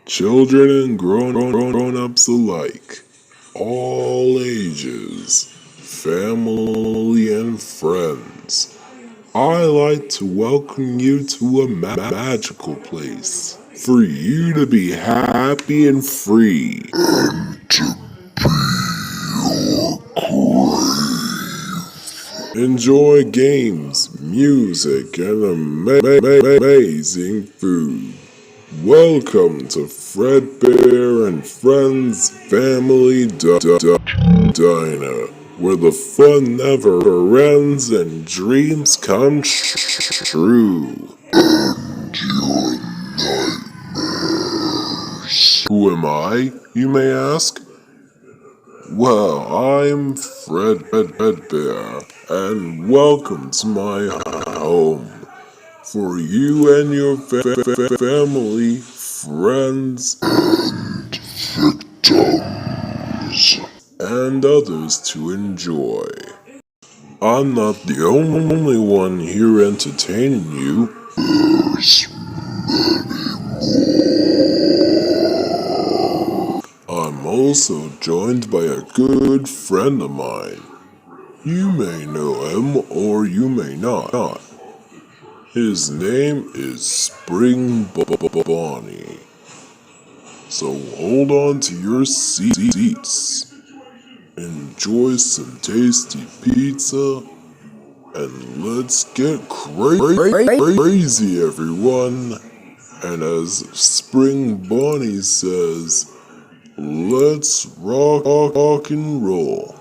children and grown-ups alike, all ages, family and friends. I like to welcome you to a magical place for you to be happy and free. Enjoy games, music, and amazing food. Welcome to Fredbear and Friends Family Diner, where the fun never ends and dreams come true. And your nightmares. Who am I, you may ask? Well, I'm Fredbear, and welcome to my home. For you and your family, friends, and victims, and others to enjoy. I'm not the only one here entertaining you. There's I'm also joined by a good friend of mine. You may know him or you may not. His name is Spring Bonnie. So hold on to your seats. Enjoy some tasty pizza. And let's get crazy, everyone. And as Spring Bonnie says, let's rock and roll.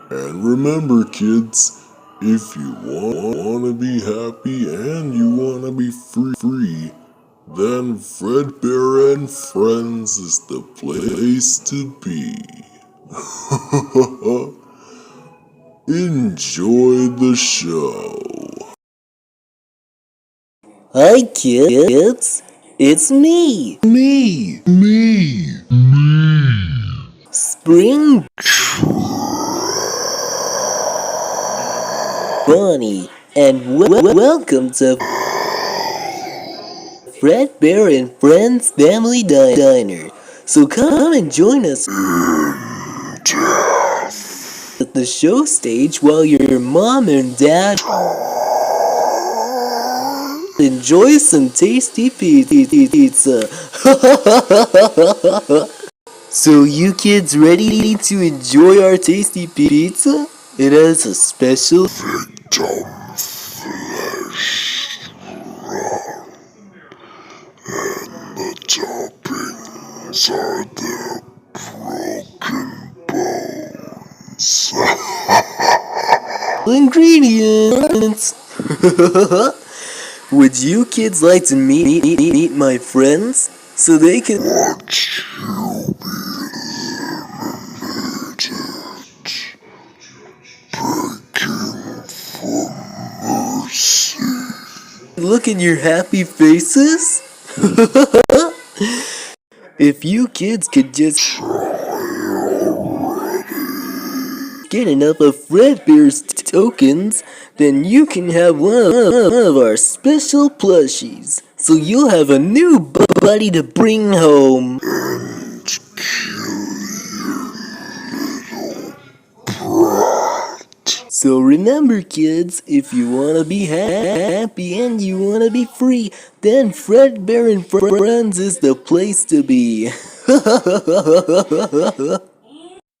And remember, kids, if you want to be happy and you want to be free, then Fredbear and Friends is the place to be. Enjoy the show. Hi kids, it's me, Spring Bonnie, and welcome to Fredbear and Friends Family Diner. So come and join us at the show stage while your mom and dad enjoy some tasty pizza. So you kids ready to enjoy our tasty pizza? It has a special victim flesh and the toppings are the broken bones. Ingredients. Would you kids like to meet my friends so they can watch you be eliminated, begging for mercy? Look at your happy faces. If you kids could just get enough of Fredbear's tokens, then you can have one of our special plushies. So you'll have a new buddy to bring home. And kill your little brat. So remember kids, if you want to be happy and you want to be free, then Fredbear and Friends is the place to be.